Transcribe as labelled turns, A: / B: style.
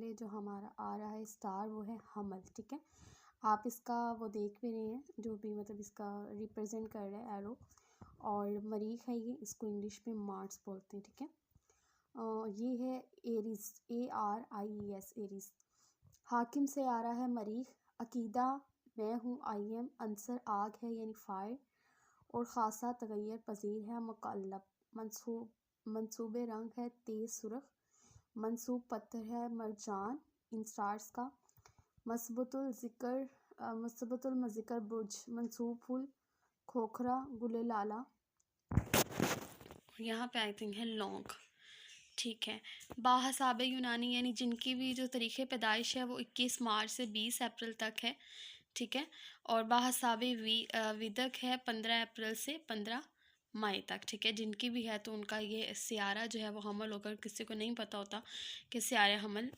A: पहले जो हमारा आ रहा है स्टार वो है हमल। ठीक है, आप इसका वो देख भी रहे हैं जो भी मतलब इसका रिप्रेजेंट कर रहा है एरो। और मरीख है ये, इसको इंग्लिश में मार्स बोलते हैं। ठीक है, ये है एरीज, ARIES एरीज। हाकिम से आ रहा है मरीख। अकीदा मैं हूँ, IM। अंसर आग है यानी फायर। और ख़ासा तगैर पजीर है मुकल्लब। मंसूबे रंग है तेज़ सुर्ख। मंसूब पत्थर है मरजान इन स्टार्स का। मस्बतुल ज़िक्र बुर्ज। मंसूब फूल खोखरा गुले लाला। यहाँ पे आई थिंक है लौंग। ठीक है, बाहसाब यूनानी यानी जिनकी भी जो तरीक़े पैदाइश है वो 21 मार्च से 20 अप्रैल तक है। ठीक है, और बाहसाब विदक है 15 अप्रैल से 15 मई तक। ठीक है, जिनकी भी है तो उनका ये सियारा जो है वो हमल होकर, किसी को नहीं पता होता कि सियारे हमल